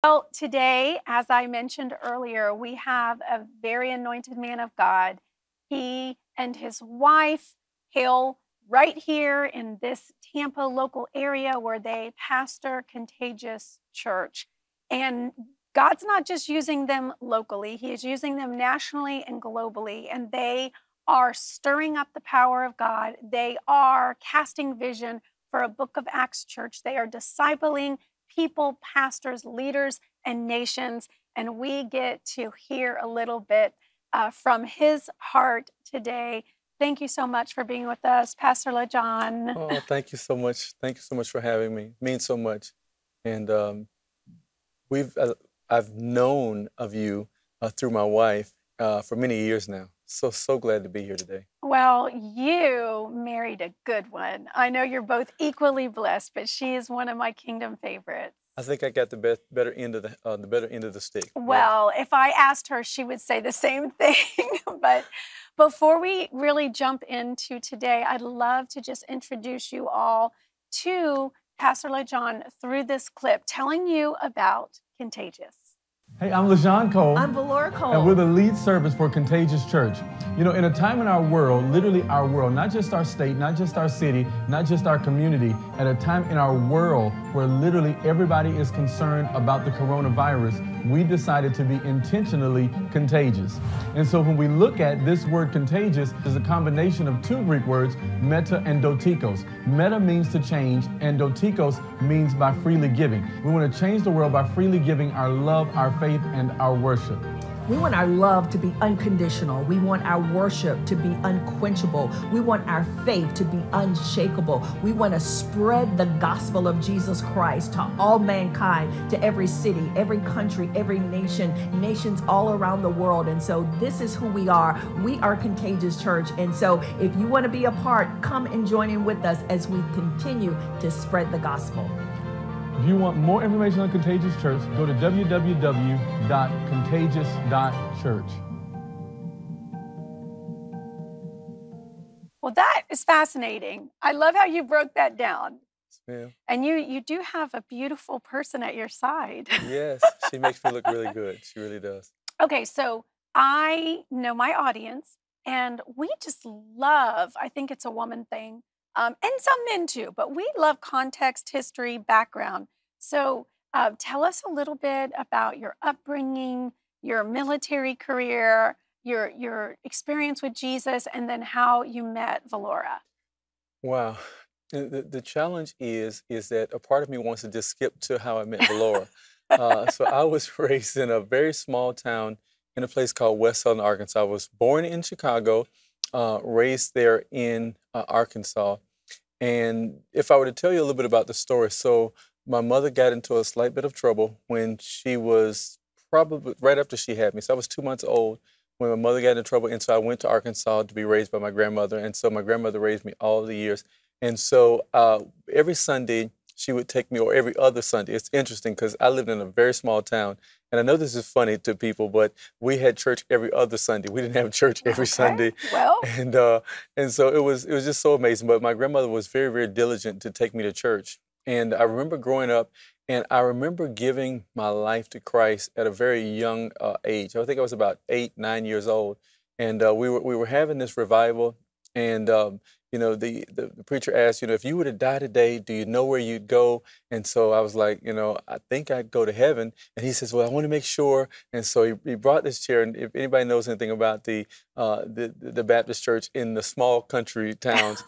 Well, today, as I mentioned earlier, we have a very anointed man of God. He and his wife hail right here in this Tampa local area where they pastor Contagious Church. And God's not just using them locally, He is using them nationally and globally. And they are stirring up the power of God. They are casting vision for a Book of Acts church. They are discipling people, pastors, leaders, and nations. And we get to hear a little bit from his heart today. Thank you so much for being with us, Pastor Lajun. Oh, thank you so much. Thank you so much for having me. It means so much. And we've I've known of you through my wife for many years now. So glad to be here today. Well, you married a good one. I know you're both equally blessed, but she is one of my kingdom favorites. I think I got the better end of the better end of the stick. Well, if I asked her, she would say the same thing. But before we really jump into today, I'd love to just introduce you all to Pastor Lajun through this clip, telling you about Contagious. Hey, I'm Lajun Cole. I'm Valora Cole. And we're the lead service for Contagious Church. You know, in a time in our world, literally our world, not just our state, not just our city, not just our community, at a time in our world where literally everybody is concerned about the coronavirus, we decided to be intentionally contagious. And so when we look at this word contagious, is a combination of two Greek words, meta and dotikos. Meta means to change, and dotikos means by freely giving. We want to change the world by freely giving our love, our faith, and our worship. We want our love to be unconditional. We want our worship to be unquenchable. We want our faith to be unshakable. We want to spread the gospel of Jesus Christ to all mankind, to every city, every country, every nation, nations all around the world. And so this is who we are. We are Contagious Church. And so if you want to be a part, come and join in with us as we continue to spread the gospel. If you want more information on Contagious Church, go to www.contagious.church. Well, that is fascinating. I love how you broke that down. Yeah. And you do have a beautiful person at your side. Yes, she makes me look really good. She really does. Okay, so I know my audience, and we just love, I think it's a woman thing, and some men too, but we love context, history, background. So tell us a little bit about your upbringing, your military career, your experience with Jesus, and then how you met Valora. Wow. The challenge is that a part of me wants to just skip to how I met Valora. So I was raised in a very small town in a place called West Southern Arkansas. I was born in Chicago, raised there in Arkansas. And if I were to tell you a little bit about the story, so my mother got into a slight bit of trouble when she was probably right after she had me. So I was 2 months old when my mother got into trouble. And so I went to Arkansas to be raised by my grandmother. And so my grandmother raised me all the years. And so every Sunday she would take me, or every other Sunday. It's interesting because I lived in a very small town. And I know this is funny to people, but we had church every other Sunday. We didn't have church every Sunday. Well, and so it was just so amazing. But my grandmother was very, very diligent to take me to church. And I remember growing up, and I remember giving my life to Christ at a very young age. I think I was about 8, 9 years old. And we were having this revival. And you know, the preacher asked, you know, if you were to die today, do you know where you'd go? And so I was like, you know, I think I'd go to heaven. And he says, well, I want to make sure. And so he brought this chair. And if anybody knows anything about the Baptist church in the small country towns,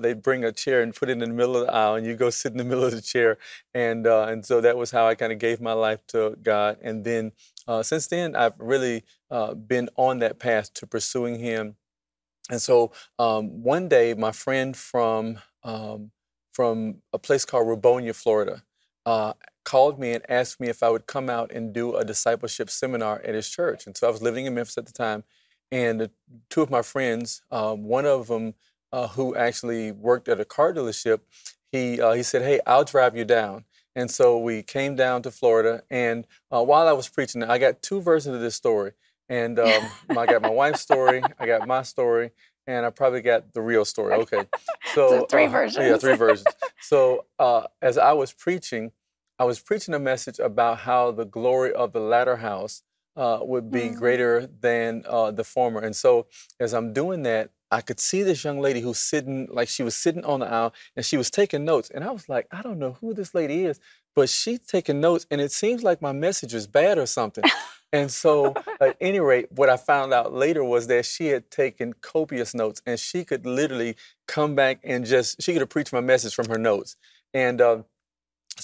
they bring a chair and put it in the middle of the aisle, and you go sit in the middle of the chair. And so that was how I kind of gave my life to God. And then since then, I've really been on that path to pursuing Him. And so one day, my friend from a place called Rubonia, Florida, called me and asked me if I would come out and do a discipleship seminar at his church. And so I was living in Memphis at the time, and two of my friends, one of them who actually worked at a car dealership, he said, hey, I'll drive you down. And so we came down to Florida, and while I was preaching, I got two versions of this story. And I got my wife's story, I got my story, and I probably got the real story. Okay. So three versions. Yeah, three versions. So as I was preaching, I was preaching a message about how the glory of the latter house would be greater than the former. And so as I'm doing that, I could see this young lady who's sitting, like she was sitting on the aisle and she was taking notes. And I was like, I don't know who this lady is, but she's taking notes and it seems like my message is bad or something. And so at any rate, what I found out later was that she had taken copious notes and she could literally come back and she could have preached my message from her notes. And so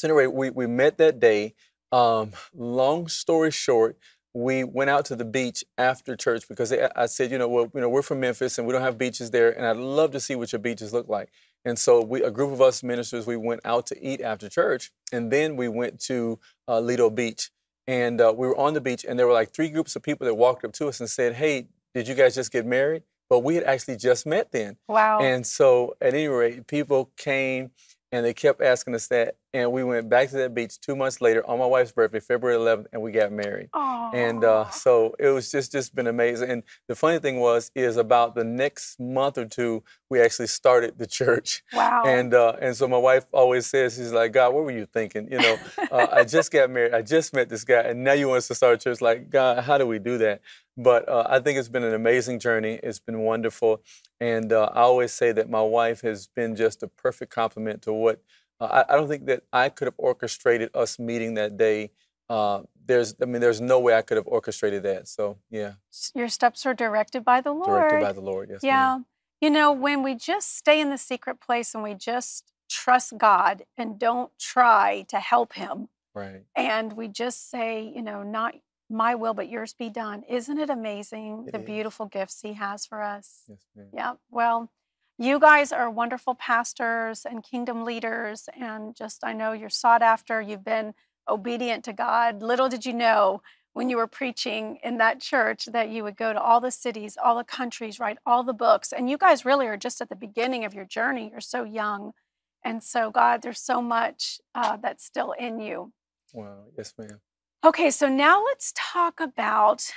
anyway, we met that day. Long story short, we went out to the beach after church because I said, we're from Memphis and we don't have beaches there, and I'd love to see what your beaches look like. And so a group of us ministers, we went out to eat after church, and then we went to Lido Beach. And we were on the beach, and there were like 3 groups of people that walked up to us and said, hey, did you guys just get married? But we had actually just met then. Wow. And so at any rate, people came and they kept asking us that. And we went back to that beach 2 months later on my wife's birthday, February 11th, and we got married. Aww. And so it was just been amazing. And the funny thing is about the next month or 2, we actually started the church. Wow. And so my wife always says, she's like, God, what were you thinking? I just got married. I just met this guy, and now you want us to start a church. Like, God, how do we do that? But I think it's been an amazing journey. It's been wonderful. And I always say that my wife has been just a perfect complement to what I don't think that I could have orchestrated us meeting that day. There's no way I could have orchestrated that. So, yeah. Your steps are directed by the Lord. Directed by the Lord, yes. Yeah. When we just stay in the secret place and we just trust God and don't try to help him. Right. And we just say, not my will, but yours be done. Isn't it amazing the beautiful gifts he has for us? Yes, ma'am. Yeah. Well, you guys are wonderful pastors and kingdom leaders, and I know you're sought after. You've been obedient to God. Little did you know when you were preaching in that church that you would go to all the cities, all the countries, write all the books. And you guys really are just at the beginning of your journey. You're so young. And so, God, there's so much that's still in you. Wow. Yes, ma'am. Okay, so now let's talk about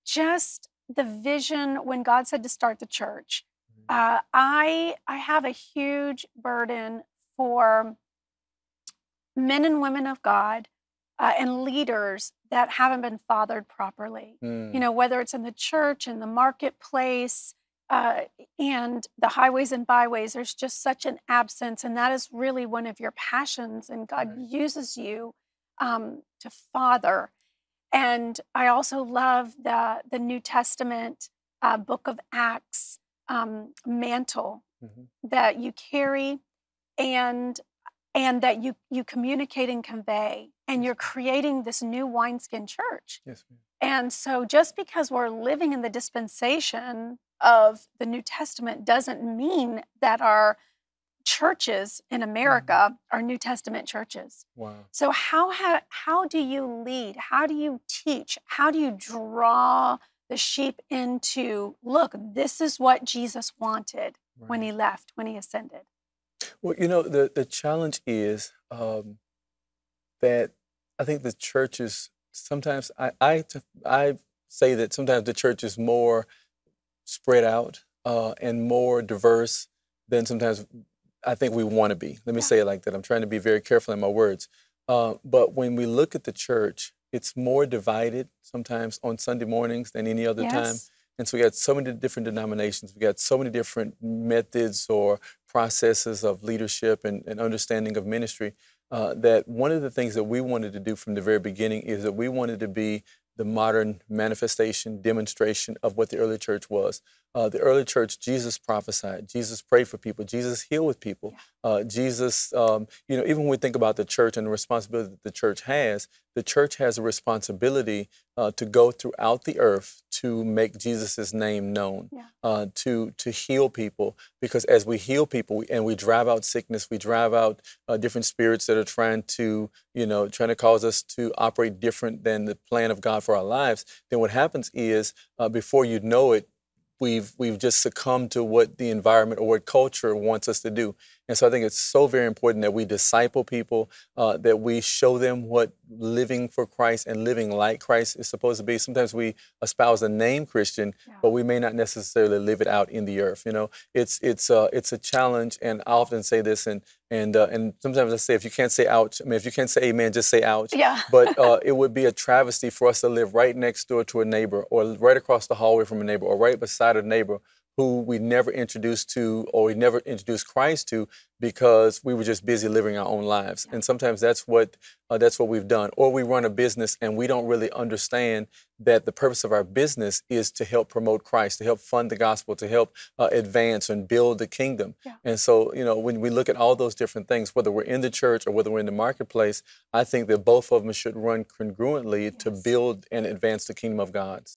just the vision when God said to start the church. I have a huge burden for men and women of God and leaders that haven't been fathered properly. Whether it's in the church, in the marketplace, and the highways and byways, there's just such an absence, and that is really one of your passions, and God uses you to father. And I also love the New Testament book of Acts mantle that you carry and that you communicate and convey, and you're creating this new wineskin church. Yes, ma'am. And so just because we're living in the dispensation of the New Testament doesn't mean that our churches in America are New Testament churches. Wow. So how do you lead? How do you teach? How do you draw the sheep into, look, this is what Jesus wanted when he left, when he ascended? Well, the challenge is that I think the church is sometimes, I say that sometimes the church is more spread out and more diverse than sometimes I think we want to be. Let me say it like that. I'm trying to be very careful in my words. But when we look at the church, it's more divided sometimes on Sunday mornings than any other time. And so we got so many different denominations. We got so many different methods or processes of leadership and understanding of ministry that one of the things that we wanted to do from the very beginning is that we wanted to be the modern manifestation, demonstration of what the early church was. The early church, Jesus prophesied, Jesus prayed for people, Jesus healed with people. Jesus, even when we think about the church and the responsibility that the church has a responsibility to go throughout the earth to make Jesus' name known, to heal people. Because as we heal people and we drive out sickness, we drive out different spirits that are trying to cause us to operate different than the plan of God for our lives, then what happens is, before you know it, we've just succumbed to what the environment or what culture wants us to do. And so I think it's so very important that we disciple people, that we show them what living for Christ and living like Christ is supposed to be. Sometimes we espouse the name Christian, but we may not necessarily live it out in the earth. You know, it's a challenge, and I often say this, and sometimes I say, if you can't say ouch, I mean, if you can't say amen, just say ouch. Yeah. But it would be a travesty for us to live right next door to a neighbor, or right across the hallway from a neighbor, or right beside a neighbor who we never introduced to, or we never introduced Christ to, because we were just busy living our own lives. And sometimes that's what we've done. Or we run a business and we don't really understand that the purpose of our business is to help promote Christ, to help fund the gospel, to help advance and build the kingdom. Yeah. And so, you know, when we look at all those different things, whether we're in the church or whether we're in the marketplace, I think that both of them should run congruently to build and advance the kingdom of God.